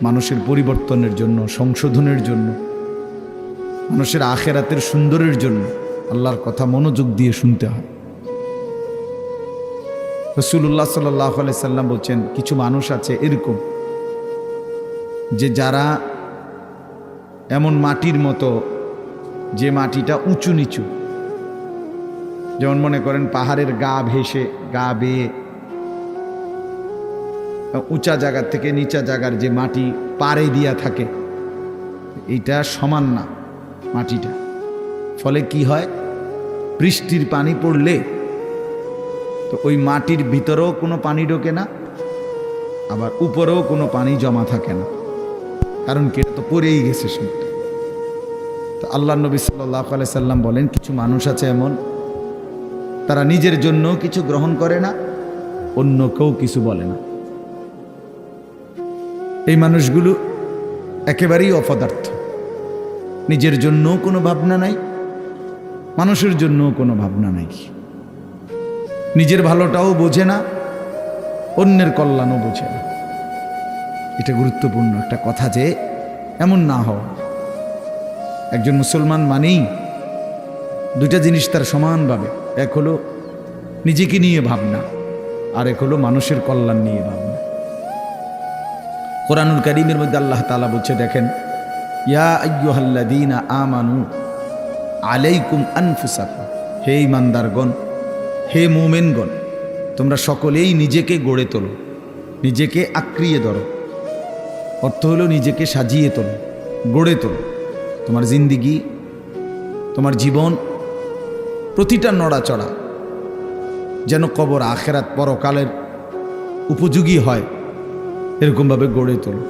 মানুষের পরিবর্তনের জন্য, সংশোধনের জন্য, মানুষের আখেরাতের সুন্দরের জন্য আল্লাহর কথা মনোযোগ দিয়ে শুনতে হয়। রাসূলুল্লাহ সাল্লাল্লাহু আলাইহি সাল্লাম বলছেন, কিছু মানুষ আছে এরকম যে যারা এমন মাটির মতো, যে মাটিটা উঁচু নিচু, যেমন মনে করেন পাহাড়ের গা ভেসে, গা বেয়ে উঁচা জায়গা থেকে নিচা জায়গার যে মাটি পাড়ে দিয়া থাকে, এইটা সমান না মাটিটা। ফলে কি হয়, বৃষ্টির পানি পড়লে তো ওই মাটির ভিতরেও কোনো পানি ঢোকে না, আবার উপরেও কোনো পানি জমা থাকে না, কারণ কি, তো পড়েই গেছে সেটা। তো আল্লাহ নবী সাল্লাল্লাহু আলাইহি সাল্লাম বলেন, কিছু মানুষ আছে এমন, তারা নিজের জন্য কিছু গ্রহণ করে না, অন্য কেউ কিছু বলে না। এই মানুষগুলো একেবারেই অপদার্থ, নিজের জন্য কোনো ভাবনা নাই, মানুষের জন্য কোনো ভাবনা নাই, নিজের ভালোটাও বোঝে না, অন্যের কল্যাণও বোঝে না। এটা গুরুত্বপূর্ণ একটা কথা যে এমন না হওয়া। একজন মুসলমান মানেই দুইটা জিনিস তার সমানভাবে, এক হলো নিজেকে নিয়ে ভাবনা, আর এক হলো মানুষের কল্যাণ নিয়ে ভাবনা। কোরআনুল কারীমের মধ্যে আল্লাহ তাআলা বলছে, দেখেন, ইয়া আইয়ুহাল্লাযীনা আমানু আলাইকুম আনফুসাকুম, হে ঈমানদারগণ, হে মুমিনগণ, তোমরা সকলেই নিজেকে গড়ে তোলো, নিজেকে আঁকড়িয়ে ধরো। অর্থ হলো নিজেকে সাজিয়ে তোলো, গড়ে তোলো। তোমার জিন্দিগি, তোমার জীবন, প্রতিটা নড়াচড়া যেন কবর, আখেরাত, পরকালের উপযোগী হয়, এরকমভাবে গড়ে তোলো।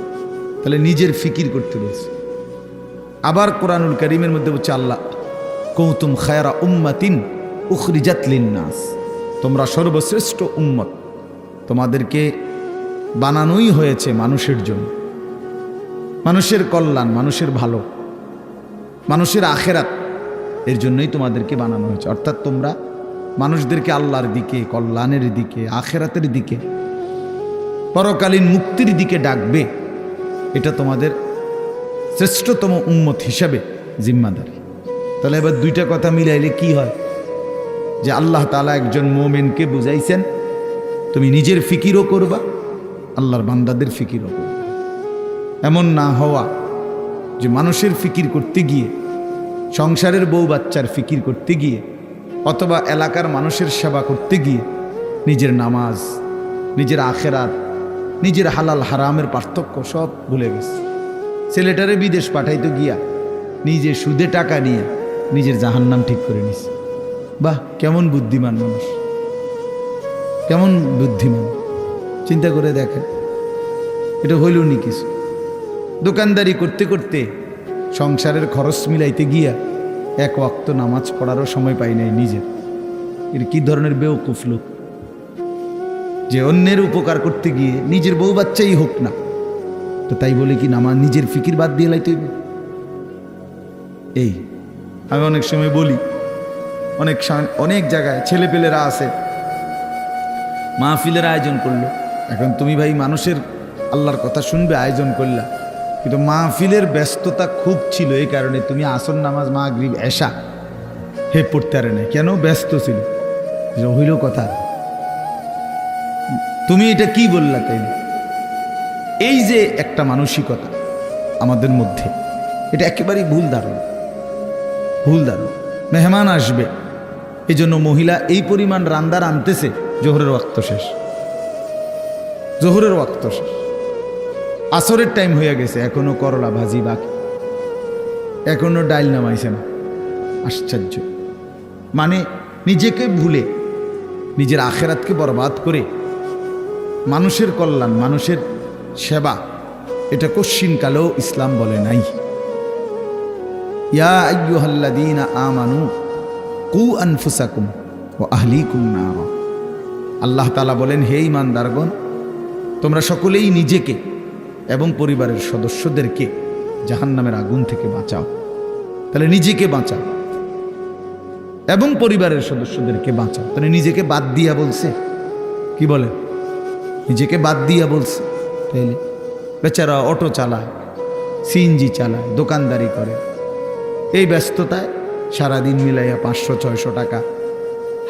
তাহলে নিজের ফিকির করতে বলছে। আবার কোরআনুল কারীমের মধ্যে বলছে আল্লাহ, কুনতুম খায়রা উম্মাতিন উখরিজাত লিন্নাস, তোমরা সর্বশ্রেষ্ঠ উম্মত, তোমাদেরকে বানানোই হয়েছে মানুষের জন্য, মানুষের কল্যাণ, মানুষের ভালো, মানুষের আখেরাত, এর জন্যই তোমাদেরকে বানানো হয়েছে। অর্থাৎ তোমরা মানুষদেরকে আল্লাহর দিকে, কল্যাণের দিকে, আখেরাতের দিকে, পরকালীন মুক্তির দিকে ডাকবে। এটা তোমাদের শ্রেষ্ঠতম উম্মত হিসাবে জিম্মাদারি। তাহলে এবার দুইটা কথা মিলাইলে কি হয়, যে আল্লাহ তাআলা একজন মুমিনকে বুঝাইছেন, তুমি নিজের ফিকিরও করবা, আল্লাহর বান্দাদের ফিকিরও করবা। এমন না হওয়া যে মানুষের ফিকির করতে গিয়ে, সংসারের বউ বাচ্চার ফিকির করতে গিয়ে, অথবা এলাকার মানুষের সেবা করতে গিয়ে নিজের নামাজ, নিজের আখেরাত, নিজের হালাল হারামের পার্থক্য সব ভুলে গেছে। ছেলেটারে বিদেশ পাঠাইতে গিয়া নিজে সুদে টাকা নিয়ে নিজের জাহান্নাম ঠিক করে নিছে। বাহ, কেমন বুদ্ধিমান মানুষ, কেমন বুদ্ধিমান! চিন্তা করে দেখেন, এটা হইল নি কিছু। দোকানদারি করতে করতে সংসারের খরচ মিলাইতে গিয়া এক ওয়াক্ত নামাজ পড়ারও সময় পাই নাই নিজের। এর কি ধরনের বেওকুফ লোক, যে অন্যের উপকার করতে গিয়ে নিজের বউ বাচ্চাই হোক না, তো তাই বলে কি নামাজ, নিজের ফিকির বাদ দিয়ে লাইতে হইবে? এই আমি অনেক সময় বলি, অনেক জায়গায় ছেলেপেলেরা আছে, মাহফিলের আয়োজন করলো। এখন তুমি ভাই মানুষের আল্লাহর কথা শুনবে, আয়োজন করলা, কিন্তু মাহফিলের ব্যস্ততা খুব ছিল, এই কারণে তুমি আসর নামাজ, মাগরিব, এশা পড়তে পারে না। কেন? ব্যস্ত ছিল। হইল কথা, তুমি এটা কি বললা? তাই এই যে একটা মানসিকতা আমাদের মধ্যে, এটা একেবারেই ভুল ধারণা, ভুল ধারণা। মেহমান আসবে, এই জন্য মহিলা এই পরিমাণ রান্দার আনতেছে, জোহরের ওয়াক্ত শেষ, জোহরের ওয়াক্ত শেষ, আসরের টাইম হয়ে গেছে, এখনো করলা ভাজি বাকি, এখনো ডাইল নামাইছে না। আশ্চর্য! মানে নিজেকে ভুলে, নিজের আখেরাতকে বরবাদ করে মানুষের কল্যাণ, মানুষের সেবা, এটা কশ্চিনকালেও ইসলাম বলে নাই। ইয়া আইয়ুহাল্লাযীনা আমানু কু আনফুসাকুম ওয়া আহলিকুম নার। আল্লাহ তাআলা বলেন, হে ঈমানদারগণ, তোমরা সকলেই নিজেকে এবং পরিবারের সদস্যদেরকে জাহান্নামের আগুন থেকে বাঁচাও। তাহলে নিজেকে বাঁচাও এবং পরিবারের সদস্যদেরকে বাঁচাও। তাহলে নিজেকে বাদ দিয়া বলছে, কি বলে? নিজেকে বাদ দিয়া বলছে। তাইলে বেচারা অটো চালায়, সিএনজি চালায়, দোকানদারি করে। এই ব্যস্ততায় সারাদিন মিলাইয়া 500-600 টাকা,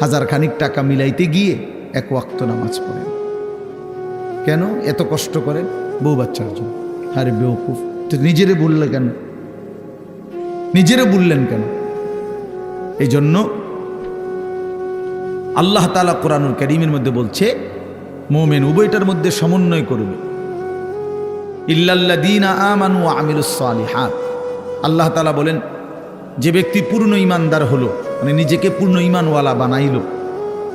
1000 খানিক টাকা মিলাইতে গিয়ে এক ওয়াক্ত নামাজ পড়েন। কেন এত কষ্ট করেন? বউ বাচ্চার জন্য। আরে বেওকুফ, তো নিজেরে বললে কেন? নিজেরে বললেন কেন? এই জন্য আল্লাহ তাআলা কোরআনুল কারীমের মধ্যে বলছে মুমিন উভয়টার মধ্যে সমন্বয় করবে। ইল্লাল্লাযীনা আমানু ওয়া আমিলুস সালিহাত। আল্লাহ তাআলা বলেন যে ব্যক্তি পূর্ণ ঈমানদার হলো, মানে নিজেকে পূর্ণ ঈমানওয়ালা বানাইল,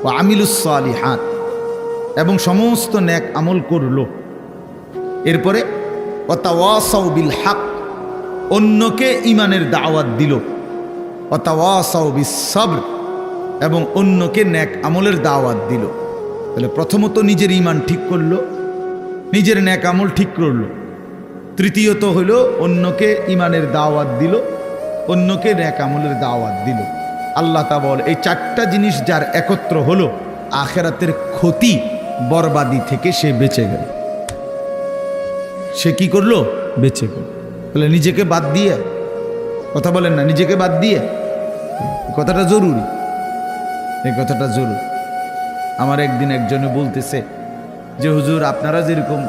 ওয়া আমিলুস সালিহাত, এবং সমস্ত নেক আমল করলো। এরপরে ওয়া তাওয়াসাউ বিল হক, অন্যকে ঈমানের দাওয়াত দিল। ওয়া তাওয়াসাউ বিস সবর, এবং অন্যকে নেক আমলের দাওয়াত দিল। তাহলে প্রথমত নিজের ঈমান ঠিক করলো, নিজের নেক আমল ঠিক করলো। তৃতীয়ত হলো অন্যকে ঈমানের দাওয়াত দিল, অন্যকে নেক আমলের দাওয়াত দিল। আল্লাহ তাআলা বলে এই 4টা জিনিস যার একত্র হলো, আখিরাতের ক্ষতি বরবাদি থেকে সে বেঁচে গেল। সে কি করলো? বেঁচে গেল। তাহলে নিজেকে বাদ দিয়ে, কথা বলেন না, নিজেকে বাদ দিয়ে, কথাটা জরুরি, এই কথাটা জরুরি। আমার একদিন একজনে বলতেছে যে হুজুর আপনারা যেরকম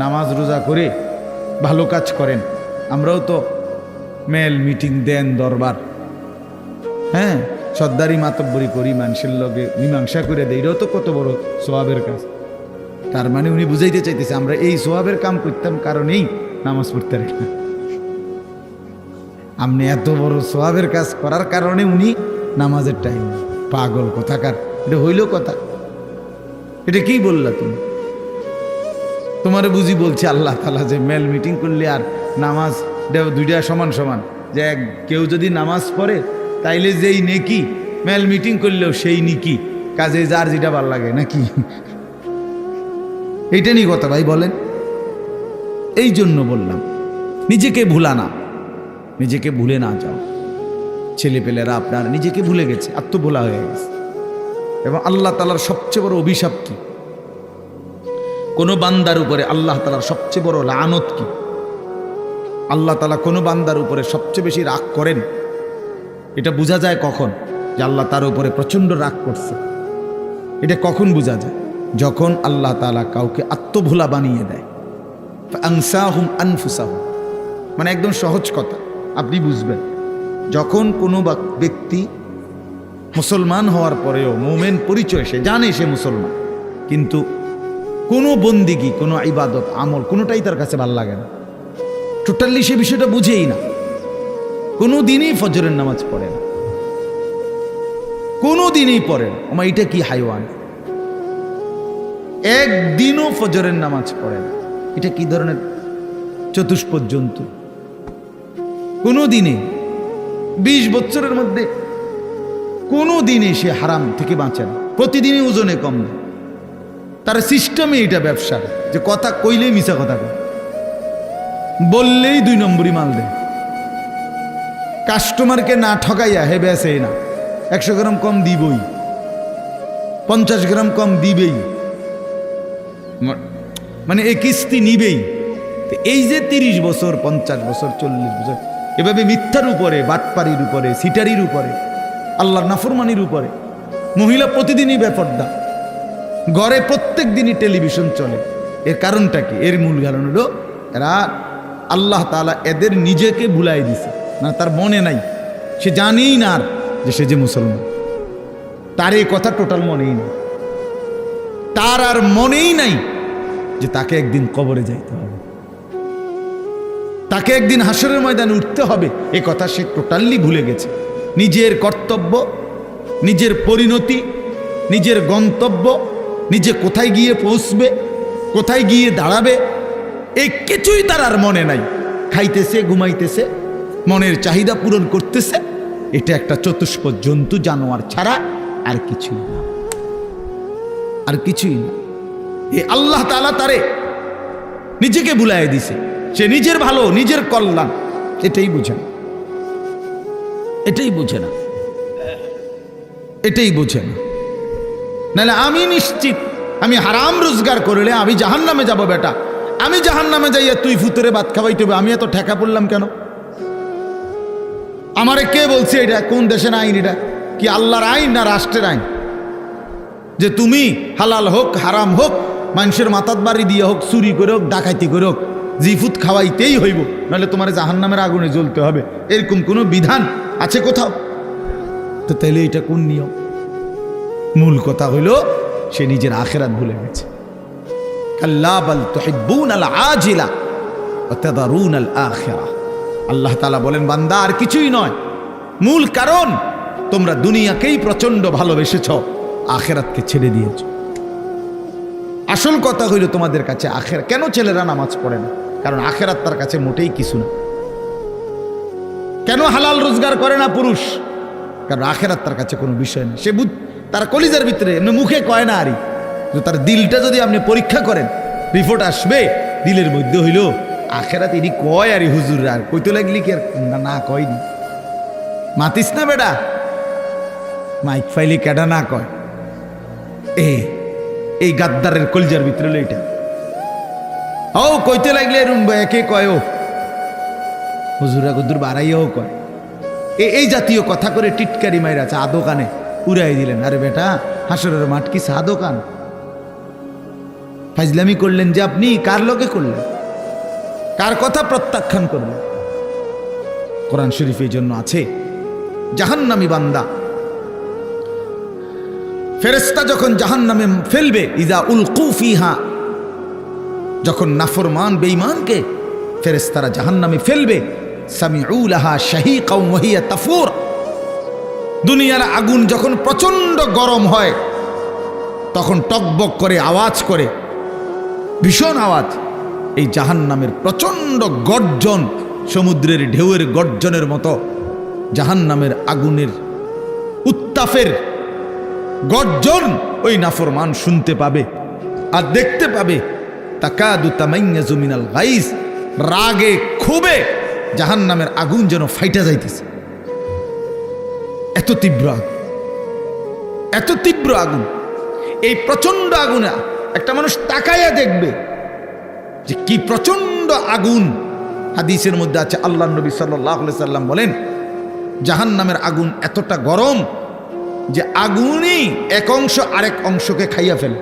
নামাজ রোজা করে ভালো কাজ করেন, আমরাও তো মেল মিটিং দেন, দরবার, হ্যাঁ, সর্দারি মাতব্বরি করি, মানুষের লগে মীমাংসা করে দেয়, এটাও তো কত বড় সোয়াবের কাজ। তার মানে উনি বুঝাইতে চাইতেছে আমরা এই সোয়াবের কাম করতাম কারণেই নামাজ পড়তে রাখি না। আপনি এত বড় সোয়াবের কাজ করার কারণে উনি নামাজের টাইম। পাগল কোথাকার, এটা হইল কথা? এটা কি বললা তুমি? তোমারে বুঝি বলছে আল্লাহ তাআলা যে মেল মিটিং করলে আর নামাজ দুইটা সমান সমান, যে কেউ যদি নামাজ পড়ে তাইলে যেই নেকি, মেল মিটিং করলেও সেই নেকি, কাজে যার যেটা ভাল লাগে নাকি? এইটা নিয়ে কথা ভাই বলেন। এই জন্য বললাম নিজেকে ভুলা না, নিজেকে ভুলে না যাও। ছেলেপেলেরা আপনার নিজেকে ভুলে গেছে, আত্মভোলা হয়ে গেছে। এবং আল্লাহ তাআলার সবচেয়ে বড় অভিশাপ কি? কোনো বান্দার উপরে আল্লাহ তাআলার সবচেয়ে বড় লানত কি? আল্লাহ তাআলা কোনো বান্দার উপরে সবচেয়ে বেশি রাগ করেন, এটা বোঝা যায় কখন? যে আল্লাহ তার উপরে প্রচণ্ড রাগ করছে। এটা কখন বোঝা যায়? যখন আল্লাহ তাআলা কাউকে আত্মভোলা বানিয়ে দেয়। ফাআনসাহুম আনফুসাহুম, মানে একদম সহজ কথা আপনি বুঝবেন। যখন কোনো ব্যক্তি মুসলমান হওয়ার পরেও মুমিন পরিচয়, সে জানে সে মুসলমান, কিন্তু কোনো বন্দিগি, কোনো ইবাদত আমল কোনোটাই তার কাছে ভালো লাগে না, টোটালি সে বিষয়টা বুঝেই না। কোনো দিনই ফজরের নামাজ পড়ে না, কোনো দিনই পড়ে না। আমার এটা কি হাইওয়ান? একদিনও ফজরের নামাজ পড়ে না, এটা কি ধরনের চতুষ্পদ জন্তু? কোনো দিনে 20 বছরের মধ্যে কোনো দিনে সে হারাম থেকে বাঁচে না, প্রতিদিনই ওজনে কম দেয়। তার সিস্টেমে এটা ব্যবসা, যে কথা কইলেই মিছা কথা কয়, বললেই 2 নম্বরই মাল দেয়, কাস্টমারকে না ঠকাইয়া হে বেসে না, 100 গ্রাম কম দিবই, 50 গ্রাম কম দিবেই, মানে এই কিস্তি নিবেই। এই যে 30 বছর, 50 বছর, 40 বছর এভাবে মিথ্যার উপরে, বাটপারির উপরে, সিটারির উপরে, আল্লাহর নাফরমানির উপরে, মহিলা প্রতিদিনই বেপর্দা, ঘরে প্রত্যেক দিনই টেলিভিশন চলে। এর কারণটা কি? এর মূল কারণ হলো এরা আল্লাহ তাআলা এদের নিজেকে ভুলাই দিছে না, তার মনে নাই, সে জানেই না যে সে যে মুসলমান, তার এই কথা টোটাল মনেই নেই, তার আর মনেই নাই যে তাকে একদিন কবরে যাইতে হবে, তাকে একদিন হাসরের ময়দানে উঠতে হবে। এ কথা সে টোটালি ভুলে গেছে। নিজের কর্তব্য, নিজের পরিণতি, নিজের গন্তব্য, নিজে কোথায় গিয়ে পৌঁছবে, কোথায় গিয়ে দাঁড়াবে, এই কিছুই তার আর মনে নাই। খাইতেছে, ঘুমাইতেছে, মনের চাহিদা পূরণ করতেছে। এটা একটা চতুষ্পদ জন্তু, জানোয়ার ছাড়া আর কিছুই না, আর কিছুই না। এই আল্লাহ তাআলা তারে নিজেকে ভুলাইয়া দিছে। সে নিজের ভালো, নিজের কল্যাণ এটাই বুঝে না, এটাই বুঝে না, এটাই বুঝে না। নাহলে আমি নিশ্চিত আমি হারাম রোজগার করলে আমি জাহান্নামে যাব বেটা, আমি জাহান্নামে যাইয়া তুই ফুতরে ভাত খাওয়াইতে হবে, আমি এত ঠেকা পড়লাম কেন? আমারে কে বলছে এটা? কোন দেশের আইন এটা? কি আল্লাহর আইন না রাষ্ট্রের আইন? যে তুমি হালাল হোক হারাম হোক, মানুষের মাথাত বাড়ি দিয়ে হোক, চুরি করে হোক, ডাকাতি করে হোক, জিফুত খাওয়াইতেই হইব, নাহলে তোমার জাহান্নামের আগুনে জ্বলতে হবে, এরকম কোনো বিধান আছে কোথাও? তো তাইলে এটা কোন নিয়ম? মূল কথা হইল সে নিজের আখিরাত ভুলে গেছে। কাল্লা বাল তুহিব্বুনাল আজিলা ওয়া তাদারুনাল আখিরা। আল্লাহ তাআলা বলেন, বান্দা আর কিছুই নয়, মূল কারণ তোমরা দুনিয়াকেই প্রচন্ড ভালোবেসেছ, আখিরাতকে ছেড়ে দিয়েছ। আসল কথা হইল তোমাদের কাছে আখিরাত। কেন ছেলেরা নামাজ পড়ে না? কারণ আখিরাত তার কাছে মোটেই কিছু না। কেন হালাল রোজগার করে না পুরুষ? কারণ আখিরাত তার কাছে কোনো বিষয় না। সে তার কলিজার ভিতরে এমনি মুখে কয় না, আরই তার দিলটা যদি আপনি পরীক্ষা করেন, রিপোর্ট আসবে দিলের মধ্যে হইল আখিরাত এটি কয়, আরই হুজুর আর কইতে লাগলি কি আর না কয়নি। মাতিস না বেটা, মাইক ফাইলি কেডা না কয়। এই গাদ্দারের কলিজার ভিতরে হলো এটা। ও কইতে লাগলে একে কয়, ও হুজুরা গুদুর বাড়াইয়াও কয়। এই জাতীয় কথা করে টিটকারি মাইরা চা দোকানে উড়াই দিলেন। আরে বেটা, হাসরের মাঠ কি চা দোকান? ফাজলামি করলেন যে আপনি, কার লগে করলেন? কার কথা প্রত্যাখ্যান করলেন? কোরআন শরীফ এই জন্য আছে, জাহান্নামী বান্দা ফেরেশতা যখন জাহান্নামে ফেলবে, ইজা উলকু ফিহা, যখন নাফরমান বেঈমানকে ফেরেশতারা জাহান্নামে ফেলবে, সামিউ লাহা শাহীকাও ওয়া হিয়া তাফুর। দুনিয়ার আগুন যখন প্রচন্ড গরম হয়, তখন টকবক করে আওয়াজ করে, ভীষণ আওয়াজ। এই জাহান্নামের প্রচন্ড গর্জন, সমুদ্রের ঢেউয়ের গর্জনের মতো জাহান্নামের আগুনের উত্তাপের গর্জন ওই নাফরমান শুনতে পাবে আর দেখতে পাবে। তাকাদু তামাইয়াজু মিনাল গাইজ, রাগে ক্ষোভে জাহান্নামের আগুন যেন ফাইটা যাইতেছে। এত তীব্র আগুন, এত তীব্র আগুন। এই প্রচন্ড আগুনে একটা মানুষ তাকাইয়া দেখবে যে কি প্রচন্ড আগুন। হাদিসের মধ্যে আছে, আল্লাহ নবী সাল্লাল্লাহু আলাইহি সাল্লাম বলেন, জাহান্নামের আগুন এতটা গরম যে আগুনই এক অংশ আরেক অংশকে খাইয়া ফেলে,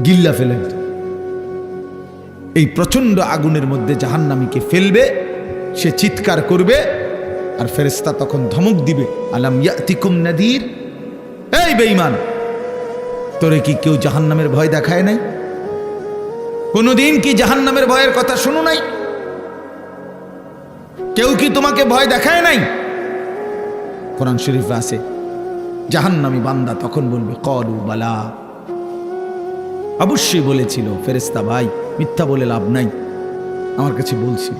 গিল্লা ফেলে। এই প্রচন্ড আগুনের মধ্যে জাহান্নামীকে ফেলবে, সে চিৎকার করবে, আর ফেরেশতা তখন ধমক দিবে, আলাম ইয়াতিকুম নাদির, এই বেঈমান, তোরে কি কেউ জাহান্নামের ভয় দেখায় নাই? কোনদিন কি জাহান্নামের ভয়ের কথা শুনো নাই? কেউ কি তোমাকে ভয় দেখায় নাই? কোরআন শরীফে আছে, জাহান্নামী বান্দা তখন বলবে, ক্বালু বালা, অবশ্যই বলেছিল ফেরেশতা ভাই, মিথ্যা বলে লাভ নাই, আমার কাছে বলছিল।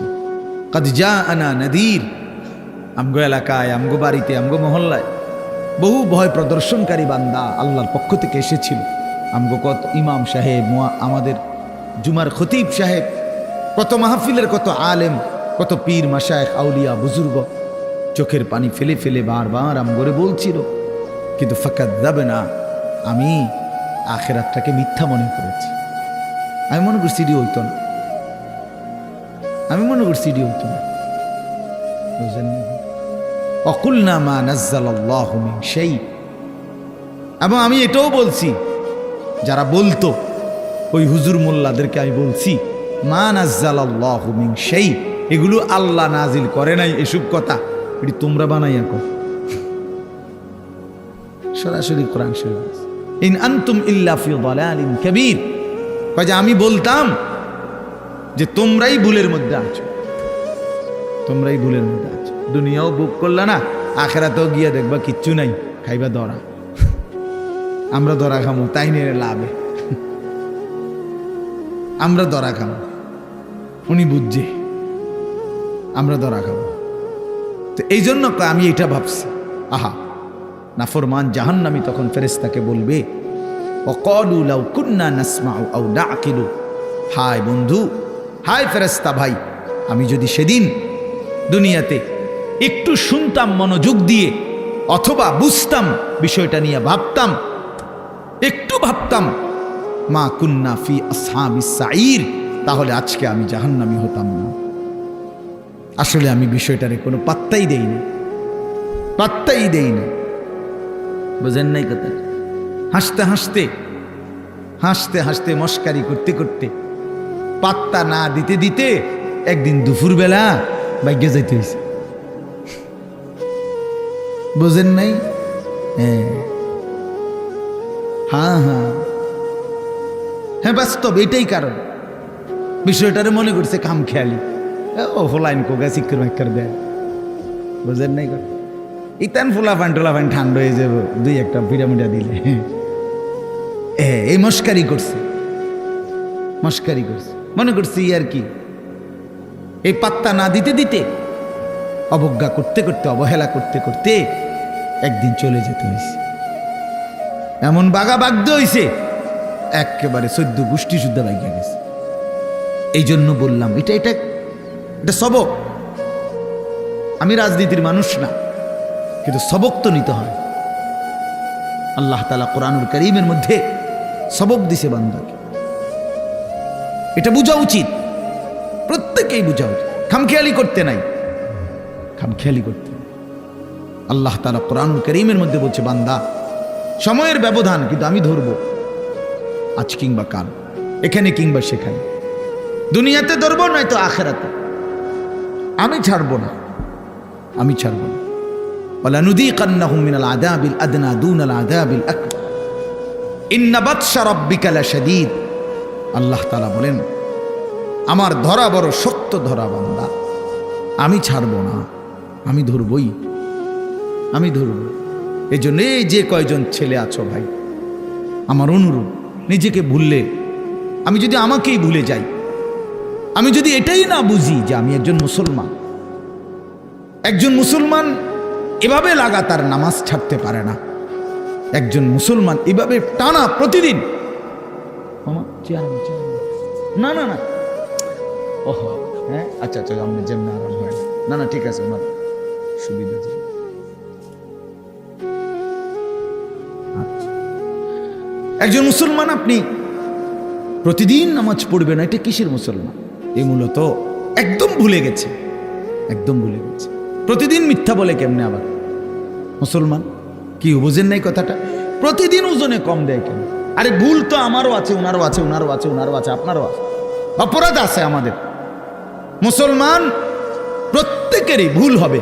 কাদ জাআনা নাদির, আমগো এলাকায়, আমগো বাড়িতে, আমগো মহল্লায় বহু ভয় প্রদর্শনকারী বান্দা আল্লাহর পক্ষ থেকে এসেছিল। আমগো কত ইমাম সাহেব, আমাদের জুমার খতিব সাহেব, কত মাহফিলের কত আলেম, কত পীর মাশায়েখ, আউলিয়া, বুজুর্গ চোখের পানি ফেলে ফেলে বারবার আমগরে বলছিল, কিন্তু ফাকাযাবনা, আমি আখিরাতটাকে মিথ্যা মনে করেছি। আমি মনে করছি এটি হইতো না, আমি মনে করছি এটি হইতো না। বুঝলেন? অকুলনা মা নাজ্জালাল্লাহু মিন শাই। এবং আমি এটাও বলছি, যারা বলতো ওই হুজুর মোল্লাদেরকে আমি বলছি, মা নাজ্জালাল্লাহু মিন শাই, এগুলো আল্লাহ নাজিল করে নাই, এসব কথা এটি তোমরা বানাইয়া কর। সরাসরি কোরআন শরীফ, ইন আনতুম ইল্লা ফি দালালিন কাবীর। কয় যে আমি বলতাম যে তোমরাই ভুলের মধ্যে আছো, তোমরাই ভুলের মধ্যে আছো। দুনিয়াও বুক করলা না, আখিরাতেও গিয়া দেখবা কিচ্ছু নাই, খাইবা দরা। আমরা দরা খামো, তাই নিয়ে লাভে আমরা দরা খামো, উনি বুঝছে আমরা দরা খাবো। তো এই জন্য আমি এটা ভাবছি, আহা, নাফরমান জাহান্নামী তখন ফেরেশতাকে বলবে, ওয়াকালু লাউ কুন্না নাসমাউ আও নাআকিলু, হায় বন্ধু, হায় ফেরেশতা ভাই, আমি যদি সেদিন দুনিয়াতে একটু শুনতাম মনোযোগ দিয়ে, অথবা বুঝতাম, বিষয়টা নিয়ে ভাবতাম, একটু ভাবতাম, মা কুন্না ফি আসহাবিস সাঈর, তাহলে আজকে আমি জাহান্নামী হতাম না। আসলে আমি বিষয়টারে কোনো পাত্তাই দেইনি, পাত্তাই দেইনি। বুঝেন নাই কথা? হাসতে হাসতে হাসতে হাসতে মস্কারি করতে করতে পাত্তা না দিতে দিতে একদিন দুপুরবেলা বাইকে যাইতে হয়েছে। বুঝেন নাই? হ্যাঁ হ্যাঁ হ্যাঁ, বাস্তব এটাই কারণ। বিষয়টারে মনে করছে খাম খেয়ালি, ও ফোলাইন কোগা চিক্কর মাক্কর দেয়। বুঝেন নাই? ইতান ফোলা ফান ঠান্ডা হয়ে যাব দুই একটা পিরামিডা দিলে। এই মস্কারি করছে, মস্কারি করছে, মনে করছি আর কি। এই পাত্তা না দিতে দিতে, অবজ্ঞা করতে করতে, অবহেলা করতে করতে একদিন চলে যেতে হয়েছে। এমন বাগা বাগদ হয়েছে একেবারে 14 গোষ্ঠী শুদ্ধ বাইকে গেছে। এই জন্য বললাম এটা এটা এটা সবক। আমি রাজনীতির মানুষ না, কিন্তু সবক তো নিতে হয়। আল্লাহ তাআলা কোরআনুল কারীমের মধ্যে সবক দিছে বান্দাকে, এটা বোঝা উচিত, প্রত্যেকেই বোঝা উচিত। খামখেয়ালি করতে নাই, খামখেয়ালি করতে। আল্লাহ তাআলা কোরআনুল কারীমের মধ্যে বলছে, বান্দা সময়ের ব্যবধান, কিন্তু আমি ধরবো আজ কিংবা কাল, এখানে কিংবা সেখানে, দুনিয়াতে ধরবো নয়তো আখিরাতে। আমি ছাড়বো না, আমি ছাড়বো না। ওয়ালানুযীকান্নাহুম মিনাল আযাবিল আদনা দুনাল আযাবিল আকবার ইন্না বাতশা রাব্বিকা লাশাদীদ। আল্লাহ তাআলা বলেন, আমার ধরা বড় শক্ত ধরা বান্দা, আমি ছাড়বো না, আমি ধরবই, আমি ধরব। এই জন্য এই যে কয়জন ছেলে আছো ভাই, আমার অনুরোধ, নিজেকে ভুললে, আমি যদি আমাকেই ভুলে যাই, আমি যদি এটাই না বুঝি যে আমি একজন মুসলমান, একজন মুসলমান এভাবে লাগাতার নামাজ ছাড়তে পারে না, একজন মুসলমান এভাবে টানা প্রতিদিন, না না না, ওহো হ্যাঁ আচ্ছা আচ্ছা, আমি যেমন আরাম হয় না, না ঠিক আছে, আমার সুবিধা। একজন মুসলমান আপনি প্রতিদিন নামাজ পড়বেন, এটা কিসের মুসলমান? এই মূলত একদম ভুলে গেছে, একদম ভুলে গেছে। প্রতিদিন মিথ্যা বলে কেমনে আবার মুসলমান? কি বুঝেন নাই কথাটা? প্রতিদিন ওজনে কম দেয় কেন? আরে ভুল তো আমারও আছে, ওনারও আছে, ওনারও আছে, ওনারও আছে, আপনারও আছে, অপরাধ আছে আমাদের। মুসলমান প্রত্যেকেরই ভুল হবে,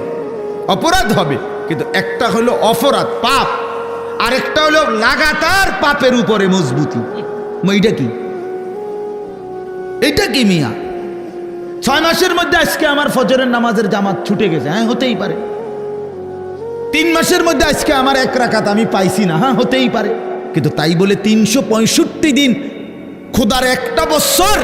অপরাধ হবে, কিন্তু একটা হলো অপরাধ পাপ, আরেকটা হলো লাগাতার পাপের উপরে মজবুতি। এইটা কি? এটা কি মিয়া? 6 মাসের মধ্যে আজকে আমার ফজরের নামাজের জামাত ছুটে গেছে, হ্যাঁ হতেই পারে। 3 মাসের মধ্যে আজকে আমার 1 রাকাত আমি পাইছি না, হ্যাঁ হতেই পারে। কিন্তু তাই বলে 365 দিন, খোদার একটা বছর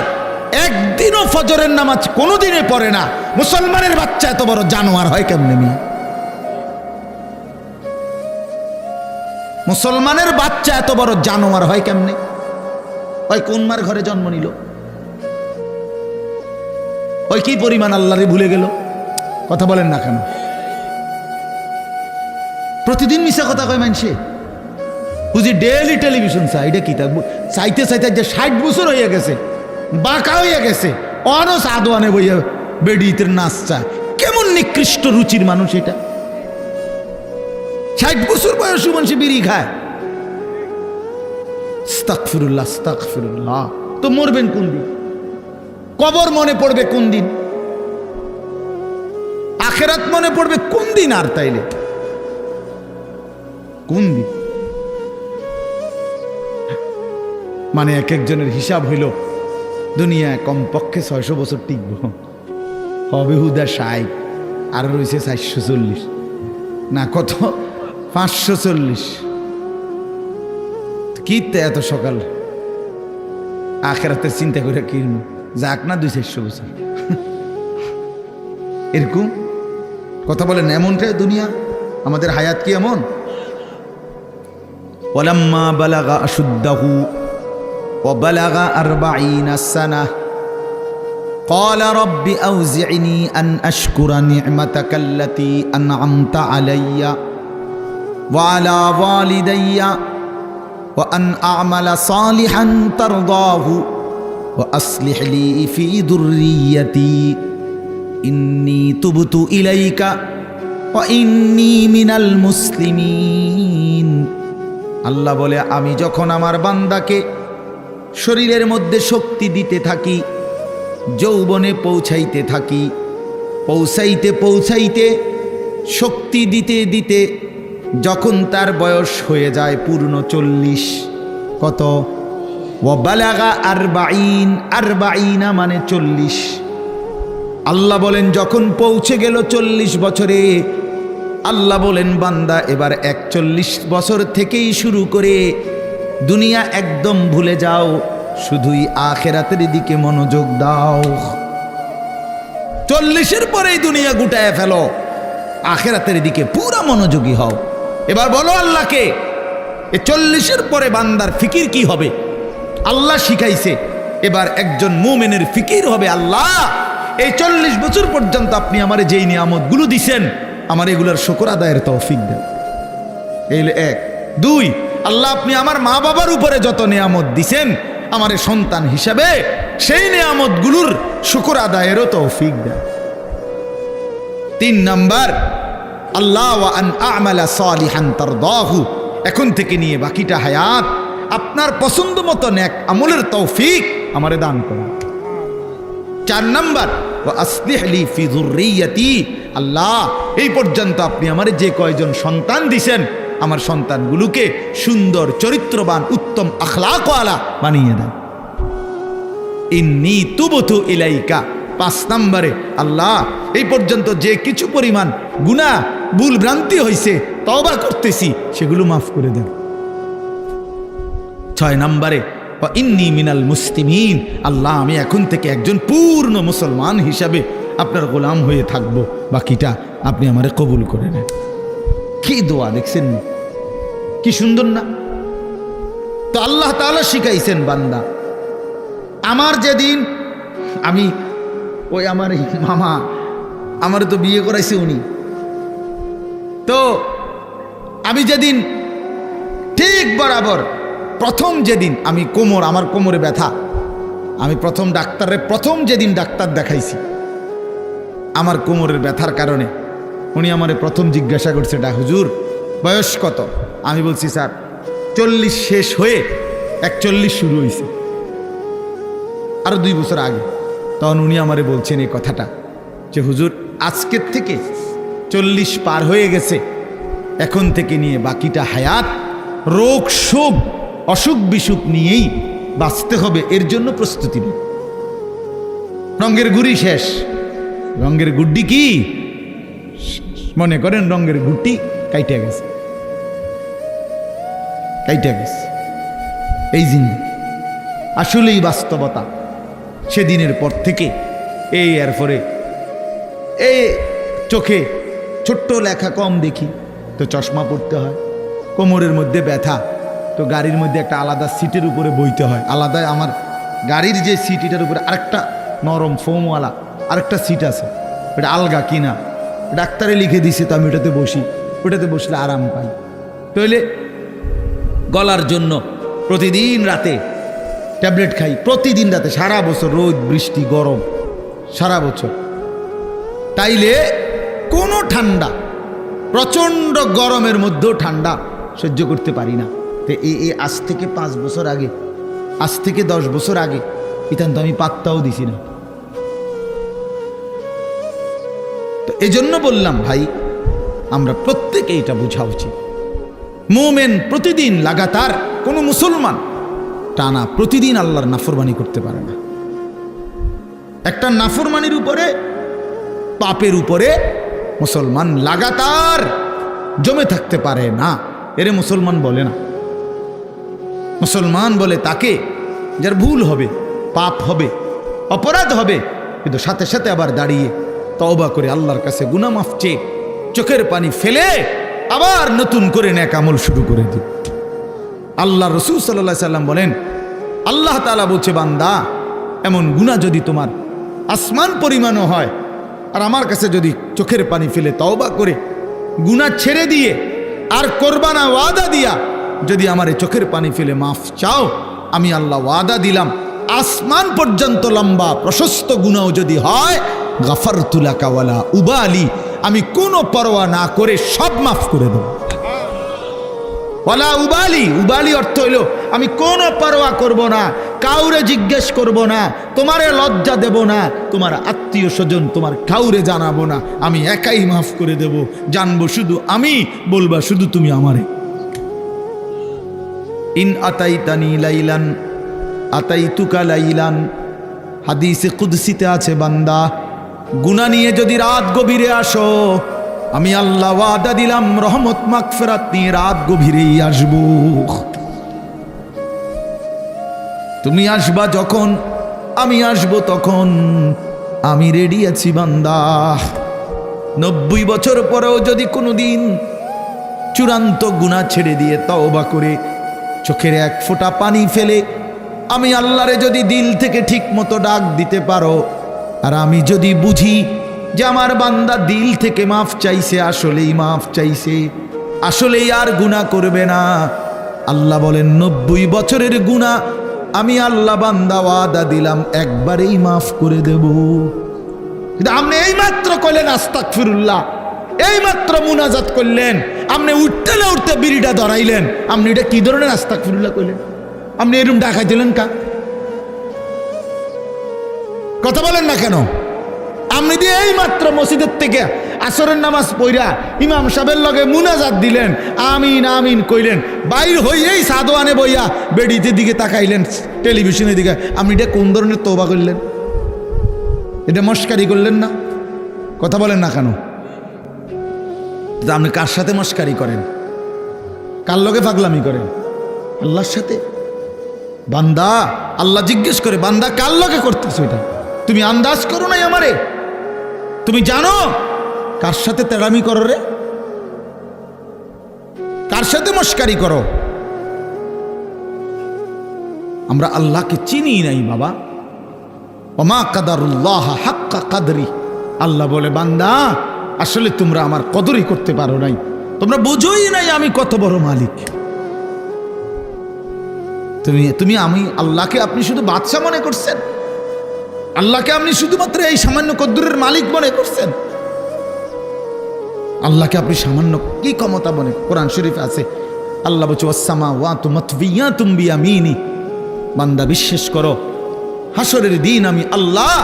একদিনও ফজরের নামাজ কোনোদিনে পড়ে না মুসলমানের বাচ্চা এত বড় জানোয়ার হয় কেমনে মিয়া? মুসলমানের বাচ্চা এত বড় জানোয়ার হয় কেমনে? ওই কোন মার ঘরে জন্ম নিল? ওই কি পরিমাণ আল্লাহরে ভুলে গেল? কথা বলেন না কেন? প্রতিদিন মিশা কথা কয় মানুষে, বুঝি ডেইলি টেলিভিশন চাই। এটা কি? চাইতে চাইতে যে 60 বছর হয়ে গেছে, বাঁকা হয়ে গেছে, অন সাদওয়ানে বইয়া বেডিতের নাচ চায়। কেমন নিকৃষ্ট রুচির মানুষ এটা! 60 বছর বয়সী মানুষ বিড়ি খায়। আস্তাগফিরুল্লাহ, আস্তাগফিরুল্লাহ। তো মরবেন কোন দিন? কবর মনে পড়বে কোন দিন? আখিরাত মনে পড়বে কোন দিন? আর তাইলে কোন দিন? মানে এক একজনের হিসাব হইল দুনিয়ায় কমপক্ষে 600 বছর টিকব, হবে হুদা 60, আর রয়েছে 440 না কত, 540। কি এত সকাল আখিরাতের চিন্তা করে কিনব, যাক না 200-400 বছর। এরকম কথা বলেন, এমনটাই দুনিয়া, আমাদের হায়াত কি এমন? ওয়ালাম্মা বালাগা আশুদ্দাহু ওয়া বালাগা 40 সানাহ قال رب أوزعني أن أشكر نعمتك التي أنعمت علي وعلى والدي وأن أعمل صالحا ترضاه ওয়া আসলিহ লি ফি যুররিয়্যাতি ইন্নী তুবতু ইলাইকা ওয়া ইন্নী মিনাল মুসলিমিন। আল্লাহ বলে, আমি যখন আমার বান্দাকে শরীরের মধ্যে শক্তি দিতে থাকি, যৌবনে পৌঁছাইতে থাকি, পৌঁছাইতে পৌঁছাইতে শক্তি দিতে দিতে যখন তার বয়স হয়ে যায় পূর্ণ 40, কত? ওয়াবালাগা আরবাঈন, আরবাঈনা মানে 40। আল্লাহ বলেন যখন পৌঁছে গেল 40 বছরে, আল্লাহ বলেন বান্দা এবার 41 বছর থেকেই শুরু করে দুনিয়া একদম ভুলে যাও, শুধুই আখিরাতের দিকে মনোযোগ দাও। 40-এর পরেই দুনিয়া গুটায় ফেলো, আখিরাতের দিকে পুরা মনোযোগী হও। এবার বলো আল্লাহকে, এই 40-এর পরে বান্দার ফিকির কি হবে? আল্লাহ শিখাইছে এবার একজন মুমিনের ফিকির হবে, আল্লাহ এই 40 বছর পর্যন্ত আপনি আমারে যেই নিয়ামতগুলো দিছেন, আমার এগুলোর শুকর আদায়ের তৌফিক দেন। এই 1। 2, আল্লাহ আপনি আমার মা বাবার উপরে যত নিয়ামত দিছেন, আমার সন্তান হিসাবে সেই নিয়ামতগুলোর শুকর আদায়েরও তৌফিক দেন। 3 নাম্বার, আল্লাহ ওয়া আন আ'মালা সালিহান তারদাহু, এখন থেকে নিয়ে বাকিটা হায়াত আপনার পছন্দ মতো নেক আমলের তৌফিক আমারে দান করুন। 4 নাম্বার, ওয়া আসলিহ লি ফি যুররিয়্যাতি, আল্লাহ এই পর্যন্ত আপনি আমারে যে কয়জন সন্তান দিছেন, আমার সন্তানগুলোকে সুন্দর চরিত্রবান উত্তম আখলাকওয়ালা বানিয়ে দেন। ইন্নী তুবতু ইলাইকা। 5 নম্বরে, আল্লাহ এই পর্যন্ত যে কিছু পরিমাণ গুনাহ ভুল ভ্রান্তি হয়েছে, তওবা করতেছি, সেগুলো মাফ করে দেন। 6 নম্বরে, ওয়া ইন্নী মিনাল মুসলিমিন, আল্লাহ আমি এখন থেকে একজন পূর্ণ মুসলমান হিসাবে আপনার গোলাম হয়ে থাকবো, বাকিটা আপনি আমারে কবুল করে নেন। কি দোয়া দেখছেন, কি সুন্দর না? তো আল্লাহ তাআলা শিখাইছেন বান্দা, আমার যেদিন আমি ওই আমার মামা আমার তো বিয়ে করাইছে উনি, তো আমি যেদিন ঠিক বরাবর প্রথম যেদিন আমি আমার কোমরে ব্যথা, আমি প্রথম যেদিন ডাক্তার দেখাইছি আমার কোমরের ব্যথার কারণে, উনি আমারে প্রথম জিজ্ঞাসা করছে, হুজুর বয়স কত? আমি বলছি স্যার 40 শেষ হয়ে 41 শুরু হয়েছে, আরো 2 বছর আগে। তখন উনি আমারে বলছেন এই কথাটা যে হুজুর আজকের থেকে 40 পার হয়ে গেছে, এখন থেকে নিয়ে বাকিটা হায়াত রোগ শোক অসুখ বিসুখ নিয়েই বাঁচতে হবে, এর জন্য প্রস্তুতি নিন। রঙের গুড়ি শেষ, রঙের গুড্ডি কি মনে করেন, রঙের গুটি কাইটে গেছে, এই জিনিস আসলেই বাস্তবতা। সেদিনের পর থেকে এরপরে এই চোখে ছোট্ট লেখা কম দেখি, তো চশমা পড়তে হয়। কোমরের মধ্যে ব্যথা, তো গাড়ির মধ্যে একটা আলাদা সিটের উপরে বইতে হয়, আলাদা। আমার গাড়ির যে সিট, এটার উপরে আরেকটা নরম ফোমওয়ালা আরেকটা সিট আছে, এটা আলগা কিনা, ডাক্তারে লিখে দিছে, তো আমি ওটাতে বসি, ওটাতে বসলে আরাম পাই। তাহলে গলার জন্য প্রতিদিন রাতে ট্যাবলেট খাই, প্রতিদিন রাতে, সারা বছর রোদ বৃষ্টি গরম সারা বছর। তাইলে কোনো ঠান্ডা, প্রচণ্ড গরমের মধ্যেও ঠান্ডা সহ্য করতে পারি না। তো আজ থেকে 5 বছর আগে, আজ থেকে 10 বছর আগে ইতান তো আমি পাত্তাও দিছি না। তো এজন্য বললাম ভাই, আমরা প্রত্যেকে এটা বোঝা উচিত। মুমিন প্রতিদিন লাগাতার, কোনো মুসলমান টানা প্রতিদিন আল্লাহর নাফরমানি করতে পারে না। একটা নাফরমানির উপরে, পাপের উপরে মুসলমান লাগাতার জমে থাকতে পারে না, এরে মুসলমান বলে না। মুসলমান বলে তাকে যার ভুল হবে, পাপ হবে, অপরাধ হবে, কিন্তু সাথে সাথে আবার দাঁড়িয়ে তওবা করে আল্লাহর কাছে গুনাহ মাফ চেয়ে চোখের পানি ফেলে আবার নতুন করে নেক আমল শুরু করে দিই। আল্লাহ রাসূল সাল্লাল্লাহু আলাইহি সাল্লাম বলেন, আল্লাহ তাআলা বলছে, বান্দা এমন গুনাহ যদি তোমার আসমান পরিমাণও হয়, আর আমার কাছে যদি চোখের পানি ফেলে তওবা করে গুনাহ ছেড়ে দিয়ে আর কোরবানা ওয়াদা দিয়া যদি আমার চোখের পানি ফেলে মাফ চাও, আমি আল্লাহ ওয়াদা দিলাম আসমান পর্যন্ত লম্বা প্রশস্ত গুনাহ যদি হয়, গাফারতু লাকা ওয়ালা উবালি, আমি কোনো পরোয়া না করে সব মাফ করে দেব। ওয়ালা উবালি, উবালি অর্থ হইল আমি কোনো পরোয়া করব না, কাউরে জিজ্ঞেস করব না, তোমারে লজ্জা দেব না, তোমার আত্মীয় স্বজন তোমার কাউরে জানাবো না, আমি একাই মাফ করে দেব, জানবো শুধু আমি, বলবা শুধু তুমি আমারে। ইন আতাইতানি লাইলান আতাইতুকা লাইলান, হাদিসে কুদসিতে আছে, বান্দা গুনাহ নিয়ে যদি রাত গভীরে আসো, আমি আল্লাহ ওয়াদা দিলাম রহমত মাগফিরাত নিয়ে রাত গভীরেই আসব। তুমি আসবা যখন, আমি আসব তখন, আমি রেডি আছি বান্দা। 90 বছর পরেও যদি কোনোদিন চূড়ান্ত গুনাহ ছেড়ে দিয়ে তওবা করে চোখের এক ফোঁটা পানি ফেলে আমি আল্লাহরে যদি দিল থেকে ঠিক মতো ডাক দিতে পারো, আর আমি যদি বুঝি যে আমার বান্দা দিল থেকে মাফ চাইছে, আসলেই মাফ চাইছে, আসলেই আর গুনাহ করবে না, আল্লাহ বলেন 90 বছরের গুনাহ আমি আল্লাহ বান্দা ওয়াদা দিলাম একবারেই মাফ করে দেব। কিন্তু আপনি এই মাত্র কইলেন আস্তাগফিরুল্লাহ, এই মাত্র মুনাজাত করলেন, আপনি উঠতে না উঠতে বিড়িটা ধরাইলেন, আপনি এটা কি ধরনের আস্তাগফিরুল্লাহ কইলেন? আপনি এরকম ডাকাই দিলেন কা? কথা বলেন না কেন? আপনি দিয়ে এই মাত্র মসজিদের থেকে আসরের নামাজ পড়া ইমাম সাহেবের লগে মুনাজাত দিলেন, আমিন আমিন কইলেন, বাইর হইয়েই সাদওয়ানে বইয়া বেডিতে দিকে তাকাইলেন, টেলিভিশনের দিকে, আপনি এটা কোন ধরনের তওবা করলেন? এটা মস্কারি করলেন না? কথা বলেন না কেন? আপনি কার সাথে মস্কারি করেন? কার লগে পাগলামি করেন? আল্লাহর সাথে। বান্দা আল্লাহ জিজ্ঞেস করে, বান্দা কার লগে করতেছো এটা? তুমি আন্দাজ করো নাই আমারে? তুমি জানো কার সাথে তেড়ামি করো রে? কার সাথে মস্কারি করো? আমরা আল্লাহকে চিনি নাই বাবা। ওমা কাদারুল্লাহ হাক্কা কাদরি, আল্লাহ বলে বান্দা আসলে তোমরা আমার কদরই করতে পারো নাই, তোমরা বুঝোই নাই আমি কত বড় মালিক। তুমি আমি আল্লাহকে আপনি শুধু বাদশা মনে করছেন, আল্লাহকে আপনি শুধুমাত্র এই সামান্য কদ্দুরের মালিক মনে করছেন, আল্লাহকে আপনি সামান্য কি ক্ষমতা মনে? কোরআন শরীফে আছে আল্লাহ বলছে ওয়াসসামাওয়াতু মাতবিয়াতুম বিয়ামিনি, বান্দা বিশ্বাস করো হাসরের দিন আমি আল্লাহ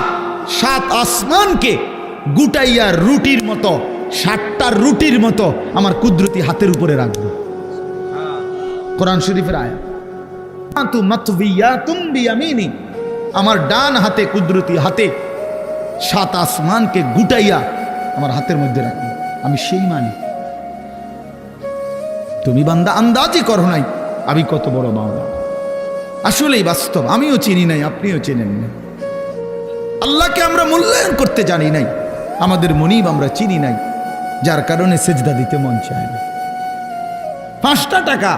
7 আসমানকে গুটাইয়া রুটির মতো, 7টা রুটির মতো আমার কুদরতি হাতের উপরে রাখবো। কোরআন শরীফের আয়াত, মাতবিয়াতুম বিয়ামিনি, আমার ডান হাতে কুদরতি হাতে 7 আসমানকে গুটাইয়া আমার হাতের মধ্যে রাখবো, আমি সেই মানি। তুমি বান্দা আন্দাজই করো নাই আমি কত বড় মাওলা। আসলেই বাস্তব, আমিও চিনি নাই, আপনিও চেনেন না। আল্লাহকে আমরা মূল্যায়ন করতে জানি নাই, আমাদের মনিব আমরা চিনি নাই, যার কারণে সেজদা দিতে মন চায় না। 5টা টাকা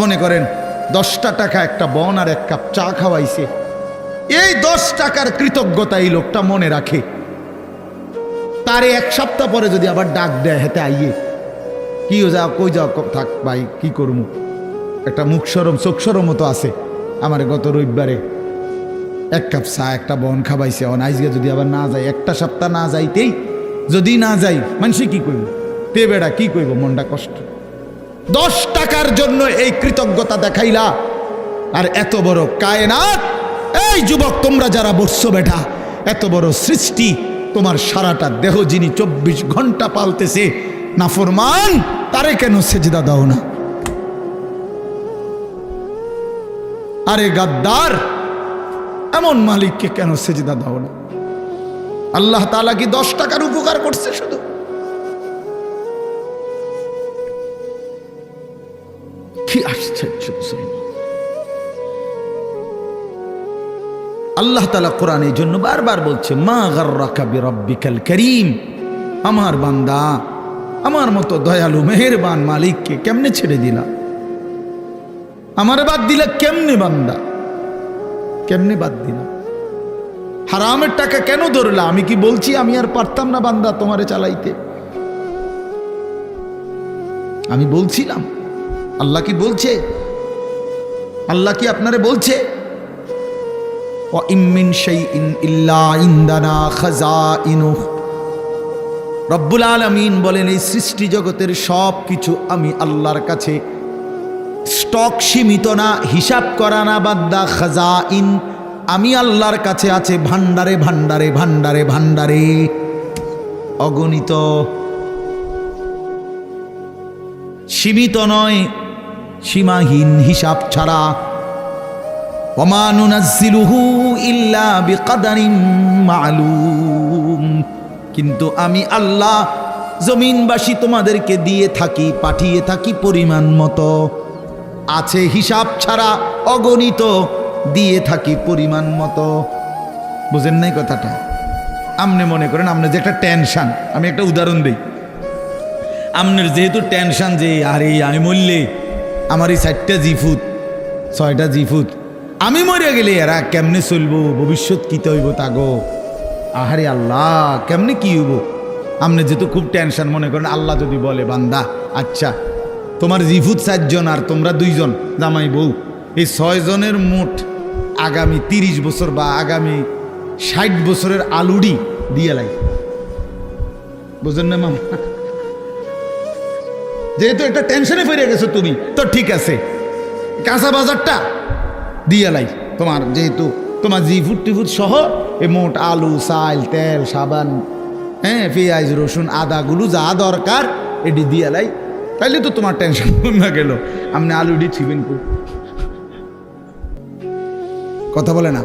মনে করেন 10টা টাকা একটা বন আর 1 কাপ চা খাওয়াইছে, এই 10 টাকার কৃতজ্ঞতা এই লোকটা মনে রাখে, তারে 1 সপ্তাহ পরে যদি আবার ডাক দেয় হেতে আইয়ে, কি যাও কই যাও, থাক ভাই কি করবো, একটা মুখ সরম চোখ সরম মতো আছে, আমার গত রবিবারে 1 কাপ চা একটা বন খাওয়াইছে, আইজকে যদি আবার না যায়, 1টা সপ্তাহ না যাইতেই যদি না যাই, মানুষে কি কইব? তে বেড়া কি কইব? মনটা কষ্ট। 10 টাকার জন্য এই কৃতজ্ঞতা দেখাইলা, আর এত বড় কায়নাত, এই যুবক তোমরা যারা বসছো বেটা, এত বড় সৃষ্টি, তোমার সারাটা দেহ যিনি 24 ঘন্টা পালতেছে, নাফরমান তারে কেন সেজদা দাও না? আরে গাদ্দার, এমন মালিককে কেন সেজদা দাও না? আল্লাহ তাআলা কি 10 টাকার উপকার করছে শুধু? কি আশ্চর্য! আল্লাহ তাআলা কোরআনের জন্য বারবার বলছে, মা গাররাকা বিরাব্বিকাল কারীম, আমার বান্দা আমার মতো দয়ালু মেহেরবান মালিককে কেমনে ছেড়ে দিলা? আমারে বাদ দিলা কেমনে বান্দা? কেমনে বাদ দিলা? হারামের টাকা কেন ধরলা? আমি কি বলছি আমি আর পারতাম না বান্দা তোমারে চালাইতে? আমি বলছিলাম? আল্লাহ কি বলছে? আল্লাহ কি আপনারে বলছে ওয়া ইম মিন শাইইন ইল্লা ইনদানা খাযাইনুহু। রব্বুল আলামিন বলেন এই সৃষ্টি জগতের সব কিছু আমি আল্লাহর কাছে, স্টক সীমিত না, হিসাব করা না বান্দা, খাযাইন আমি আল্লাহর কাছে আছে ভান্ডারে ভান্ডারে ভান্ডারে ভান্ডারে, অগণিত, সীমিত নয়, সীমাহীন, হিসাব ছাড়া। ওমা নুনাজ্জিলুহু ইল্লা বিকদারিন মা'লুম। কিন্তু আমি আল্লাহ জমিনবাসী তোমাদেরকে দিয়ে থাকি, পাঠিয়ে থাকি পরিমাণ মতো, আছে হিসাব ছাড়া, অগণিত, দিয়ে থাকি পরিমাণ মতো। বুঝেন নাই কথাটা? আপনি মনে করেন আপনার যে একটা টেনশন, আমি একটা উদাহরণ দিই, আপনার যেহেতু টেনশন যে আরে আমি মরলে আমার এই 4টা জিফুত 6টা জিফুত, আমি মরে গেলে এরা কেমনে চলবো, ভবিষ্যৎ কিতে হইব তাগো, আহারে আল্লাহ কেমনে কি হইব। আপনি যেহেতু খুব টেনশন, মনে করেন আল্লাহ যদি বলে বান্দা আচ্ছা তোমার জিফুত 4 জন আর তোমরা 2 জন জামাই বউ, এই 6 জনের মোট আগামী 30 বছর বা আগামী 60 বছরের আলুডি দিয়ে লাই। বুঝলেন না মামা? যেহেতু একটা টেনশনে ফিরে গেছো তুমি, তো ঠিক আছে কাঁচা বাজারটা দিয়ে লাই তোমার, যেহেতু তোমার জিফুট টিফুট সহ এই মোট আলু, চাল, তেল, সাবান, হ্যাঁ পেঁয়াজ, রসুন, আদাগুলো যা দরকার এটি দিয়ে লাই, তাইলে তো তোমার টেনশন কমে গেল। আপনি আলুডি ছিবেন কো? কথা বলে না,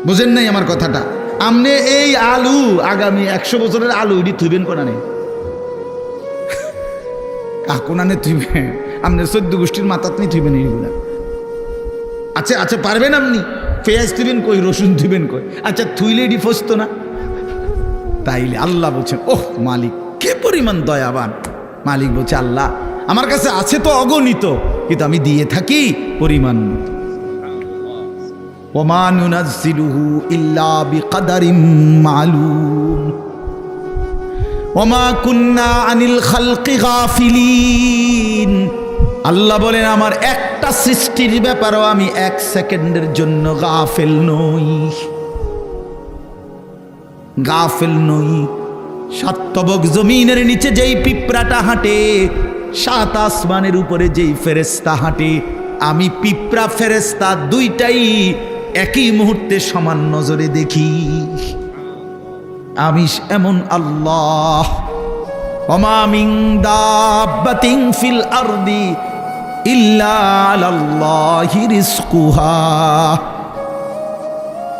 বুঝেন নাই আমার কথাটা? আপনি এই আলু আগামী 100 বছরের আলু এটি থুইবেন কোনা নেই, কাকুনানে থুইবেন, আপনি 14 গোষ্ঠীর মাথাত নিয়ে থুইবেন এইগুলা। আচ্ছা আচ্ছা পারবেন আপনি? পেঁয়াজ থুইবেন কই, রসুন থুইবেন কই? আচ্ছা থুইলে এটি ফসতো না? তাইলে আল্লাহ বলছেন ওহ মালিক কে পরিমাণ দয়াবান। মালিক বলছে আল্লাহ আমার কাছে আছে তো অগণিত, কিন্তু আমি দিয়ে থাকি পরিমাণ মতো। ওমা নুনাজ্জিলুহু ইল্লা বিকদারিন মা'লুম ওমা কুন্না আনিল খালকি গাফিলিন। আল্লাহ বলেন আমার একটা সৃষ্টির ব্যাপারেও আমি 1 সেকেন্ডের জন্য গাফেল নই, গাফেল নই। 7 তবক জমিনের নিচে যেই পিঁপড়াটা হাঁটে, 7 আসমানের উপরে যেই ফেরেশতা হাঁটে, আমি পিঁপড়া ফেরেশতা দুইটাই একই মুহূর্তে সমান নজরে দেখি। আমি এমন আল্লাহ। ওমা মিন দাব্বাতিন ফিল আরদি ইল্লা আলাল্লাহি রিজকুহা।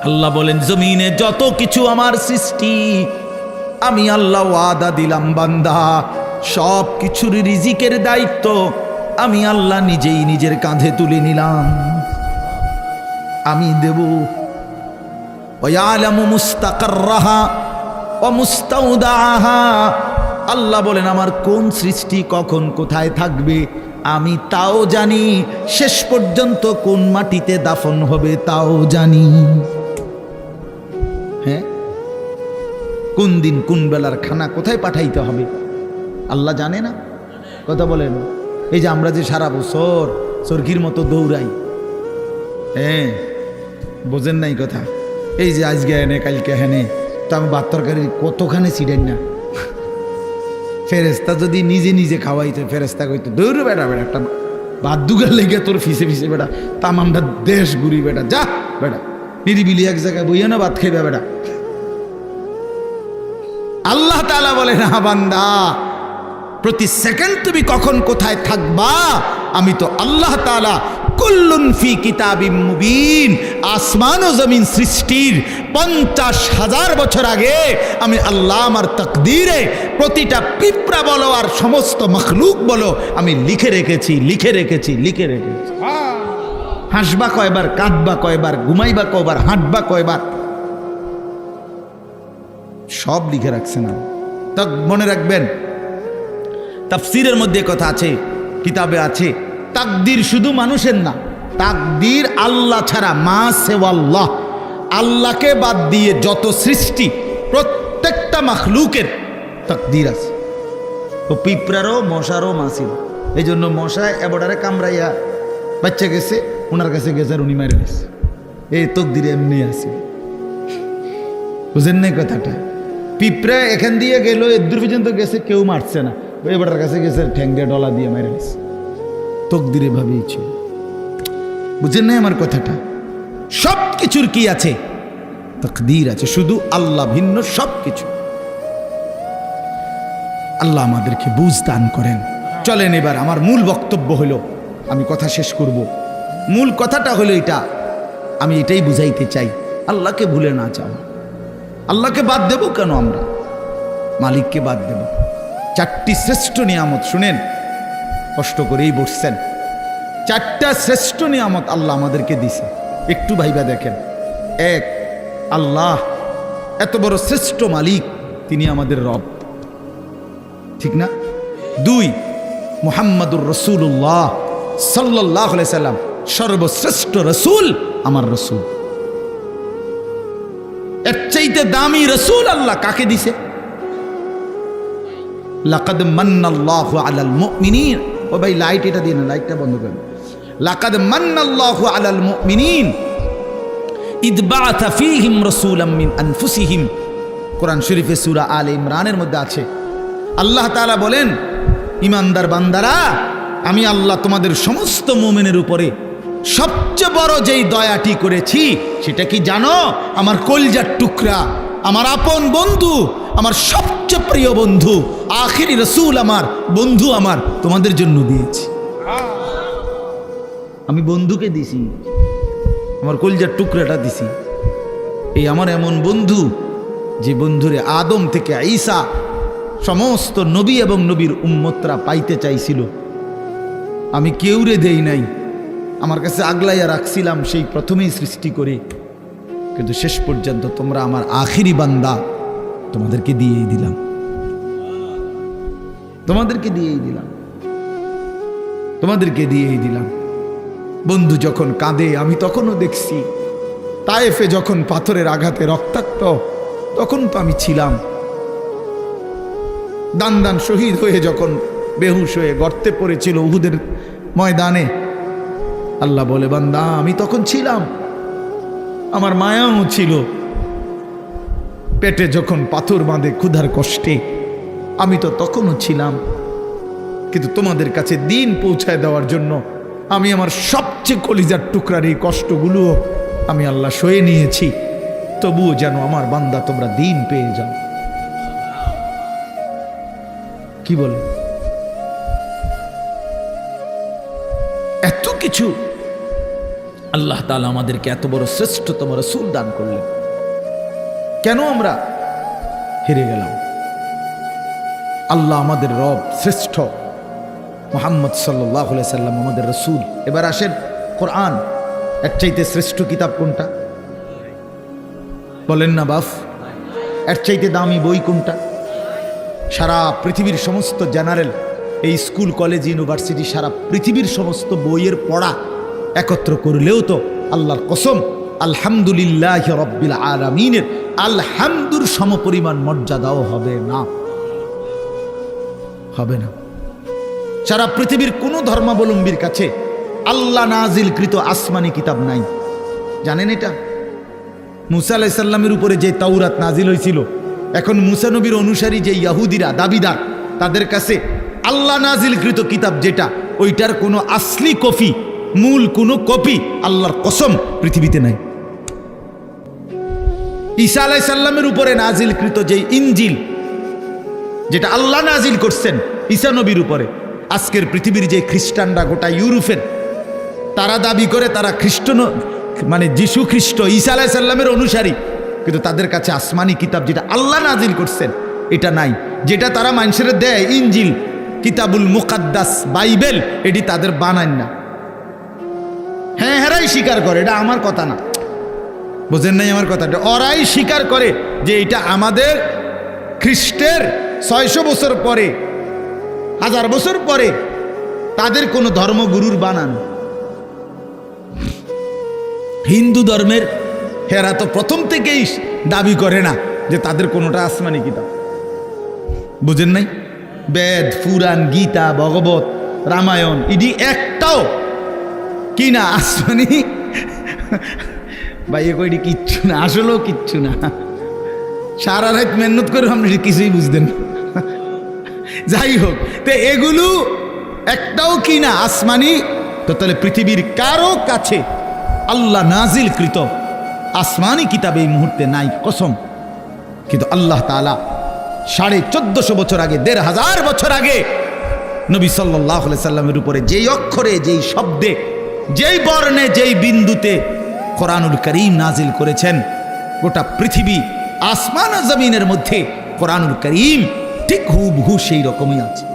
আল্লাহ বলেন জমিনে যত কিছু আমার সৃষ্টি, আমি আল্লাহ ওয়াদা দিলাম বান্দা সব কিছুর রিজিকের দায়িত্ব আমি আল্লাহ নিজেই নিজের কাঁধে তুলে নিলাম, আমি দেব। ওয়ালামু মুস্তাকাররাহা ওয়া মুস্তাউদাহা। আল্লাহ বলেন আমার কোন সৃষ্টি কখন কোথায় থাকবে আমি তাও জানি, শেষ পর্যন্ত কোন মাটিতে দাফন হবে তাও জানি। হ্যাঁ, কোন দিন কোন বেলার খানা কোথায় পাঠাইতে হবে আল্লাহ জানে না? কথা বলেন। এই যে আমরা যে সারা বছর চরকির মতো দৌড়াই, হ্যাঁ বোঝেন নাই কথা? এই যে আজকে হেনে কালকে হেনে, তো আমি ভাত তরকারি কতখানি ছিড়েন না। ফেরেস্তা যদি নিজে নিজে খাওয়াইতো, ফেরেস্তা কইতো দৌড় বেটা বেটা একটা ভাত দুগার লেগে তোর ফিসে ফিসে বেটা তামামটা দেশ ঘুরি বেটা, যা বেটা নিরিবিলি এক জায়গায় বইয়া না ভাত খাইবে বেটা। আল্লাহ তাআলা বলে না বান্দা প্রতি সেকেন্ড তুমি কখন কোথায় থাকবা আমি তো আল্লাহ তাআলা কুল্লুন ফি কিতাবিম মুবিন। আসমান ও জমিন সৃষ্টির 50,000 বছর আগে আমি আল্লাহ আমার তাকদীরে প্রতিটা পিঁপড়া বলো আর সমস্ত মখলুক বলো আমি লিখে রেখেছি, লিখে রেখেছি, লিখে রেখেছি। হাসবা কয়বার, কাঁদবা কয়বার, ঘুমাইবা কয়বার, হাঁটবা কয়বার, সব লিখে রাখছে না। তা মনে রাখবেন তাফসীরের মধ্যে কথা আছে, কিতাবে আছে, তাকদীর শুধু মানুষের না, তাকদীর আল্লাহ ছাড়া, মা সেওয়াল্লাহ, আল্লাহকে বাদ দিয়ে যত সৃষ্টি প্রত্যেকটা মাখলুকের তাকদীর আছে। তো পিঁপড়ারও মশারও মাসির, এই জন্য মশায় এবডারে কামড়াইয়া বাচ্চা গেছে, ওনার কাছে গেছে আর উনি মারে গেছে। এই তকদিরে এমনি আছে, বুঝেন নাই কথাটা? পিঁপড়া এখান দিয়ে গেল, এদূর পর্যন্ত গেছে, কেউ মারছে না, এবারের কাছে গেছে ঠ্যাং দিয়ে ডলা দিয়ে মেরে গেছে। তকদিরে ভাবেই ছিল, বুঝেন নাই আমার কথাটা? সব কিছুর কি আছে? তকদির আছে, শুধু আল্লাহ ভিন্ন সব কিছু। আল্লাহ আমাদেরকে বুঝ দান করেন। চলেন এবার আমার মূল বক্তব্য হলো, আমি কথা শেষ করব। মূল কথাটা হলো এটা, আমি এটাই বুঝাইতে চাই, আল্লাহকে ভুলে না যাও। আল্লাহকে বাদ দেব কেন আমরা? মালিককে বাদ দেব। চারটি শ্রেষ্ঠ নিয়ামত, শুনেন, কষ্ট করেই বসছেন, চারটা শ্রেষ্ঠ নিয়ামত আল্লাহ আমাদেরকে দিছে, একটু ভাইবা দেখেন। এক, আল্লাহ এত বড় শ্রেষ্ঠ মালিক, তিনি আমাদের রব, ঠিক না? দুই, মুহাম্মাদুর রাসূলুল্লাহ সাল্লাল্লাহু আলাইহি সাল্লাম সর্বশ্রেষ্ঠ রসুল, আমার রসুল। এর চাইতে দামি রসুল আল্লাহ কাকে দিছে? লাকাদ মান্নাল্লাহু আলাল মুমিনিন। ও ভাই লাইট এটা দিন, লাইটটা বন্ধ করেন। লাকাদ মান্নাল্লাহু আলাল মুমিনিন ইদ বাআথা ফীহিম রাসূলাম মিন আনফুসিহিম। কোরআন শরীফে সূরা আলে ইমরানের মধ্যে আছে। আল্লাহ তাআলা বলেন, ইমানদার বান্দারা, আমি আল্লাহ তোমাদের সমস্ত মুমিনের উপরে সবচেয়ে বড় যেই দয়াটি করেছি সেটা কি জানো? আমার কলিজার টুকরা, আমার আপন বন্ধু, আমার সবচেয়ে প্রিয় বন্ধু, আখিরি রসুল, আমার বন্ধু, আমার তোমাদের জন্য দিয়েছি। আমি বন্ধুকে দিছি, আমার কলিজার টুকরাটা দিছি। এই আমার এমন বন্ধু, যে বন্ধুরে আদম থেকে ঈসা সমস্ত নবী এবং নবীর উম্মতরা পাইতে চাইছিল, আমি কেউরে দেই নাই, আমার কাছে আগলাইয়া রাখছিলাম সেই প্রথমেই সৃষ্টি করে, কিন্তু শেষ পর্যন্ত তোমরা আমার আখিরি বান্দা, তোমাদেরকে দিয়েই দিলাম, তোমাদেরকে দিয়েই দিলাম, তোমাদেরকে দিয়েই দিলাম। বন্ধু যখন কাঁদে আমি তখনও দেখছি, তায়েফে যখন পাথরের আঘাতে রক্তাক্ত, তখন তো আমি ছিলাম। দান দান শহীদ হয়ে যখন বেহুশ হয়ে গর্তে পড়েছিল উহুদের ময়দানে, আল্লাহ বলে, বান্দা আমি তখন ছিলাম, আমার মায়াও ছিল। পেটে যখন পাথর বাঁধে ক্ষুধার কষ্টে, আমি তো তখনও ছিলাম। কিন্তু তোমাদের কাছে দিন পৌঁছায় দেওয়ার জন্য আমি আমার সবচেয়ে কলিজার টুকরার এই কষ্টগুলোও আমি আল্লাহ সয়ে নিয়েছি, তবুও যেন আমার বান্দা তোমরা দিন পেয়ে যাও। কি বলে? এত কিছু আল্লাহ তাআলা আমাদেরকে এত বড় শ্রেষ্ঠতম রাসূল দান করলেন, কেন আমরা হেরে গেলাম? আল্লাহ আমাদের রব, শ্রেষ্ঠ মুহাম্মদ সাল্লাল্লাহু আলাইহি সাল্লাম আমাদের রাসূল। এবার আসেন, কোরআন এর চাইতে শ্রেষ্ঠ কিতাব কোনটা? বলেন না বাফ, এর চাইতে দামি বই কোনটা? সারা পৃথিবীর সমস্ত জেনারেল, এই স্কুল কলেজ ইউনিভার্সিটি, সারা পৃথিবীর সমস্ত বইয়ের পড়া একত্র করলেও তো আল্লাহর কসম আলহামদুলিল্লাহ রব্বিল আলামিনের আলহামদুর সমপরিমাণ মর্যাদাও হবে না, হবে না। সারা পৃথিবীর কোনো ধর্মাবলম্বীর কাছে আল্লাহ নাজিলকৃত আসমানি কিতাব নাই, জানেন এটা? মুসা আলাইহিস সালামের উপরে যে তাওরাত নাজিল হয়েছিল, এখন মুসা নবীর অনুসারী যে ইহুদিরা দাবিদার, তাদের কাছে আল্লাহ নাজিলকৃত কিতাব যেটা, ওইটার কোনো আসলি কপি, মূল কোনো কপি আল্লাহর কসম পৃথিবীতে নাই। ঈসা আলাইহিস সালামের উপরে নাজিলকৃত যে ইনজিল, যেটা আল্লাহ নাজিল করছেন ঈসা নবীর উপরে, আজকের পৃথিবীর যে খ্রিস্টানরা, গোটা ইউরোপের, তারা দাবি করে তারা খ্রিস্ট, মানে যিশু খ্রিস্ট ঈসা আলাইহিস সালামের অনুসারী, কিন্তু তাদের কাছে আসমানি কিতাব যেটা আল্লাহ নাজিল করছেন এটা নাই। যেটা তারা মানুষের দেয় ইনজিল, কিতাবুল মুকাদ্দাস, বাইবেল, এটি তাদের বানান না। হ্যাঁ, হেরাই স্বীকার করে, এটা আমার কথা না, বোঝেন নাই আমার কথাটা? ওরাই স্বীকার করে যে এটা আমাদের খ্রিস্টের 600 বছর পরে, 1000 বছর পরে তাদের কোনো ধর্মগুরুর বানানো। হিন্দু ধর্মের হেরা তো প্রথম থেকেই দাবি করে না যে তাদের কোনোটা আসমানি কিতাব, বুঝেন নাই? বেদ, পুরাণ, গীতা, ভগবত, রামায়ণ, ইডি একটাও কি না আসমানি ভাই এ কইটি কিচ্ছু না, আসলেও কিচ্ছু না। সারা রাত মেহনত করে আপনি কিছুই বুঝতেন না। যাই হোক, তো এগুলো একটাও কি না আসমানি। তো তাহলে পৃথিবীর কারো কাছে আল্লাহ নাজিলকৃত আসমানি কিতাব এই মুহূর্তে নাই, কসম। কিন্তু আল্লাহ তাআলা 1450 বছর আগে, 1500 বছর আগে নবী সাল্লাল্লাহু আলাইহি সাল্লামের উপরে যেই অক্ষরে, যেই শব্দে, যেই বর্ণে, যেই বিন্দুতে কোরআনুল কারীম নাজিল করেছেন, গোটা পৃথিবী আসমান ও জমিনের মধ্যে কোরআনুল কারীম ঠিক হুবহু সেই রকমই আছে।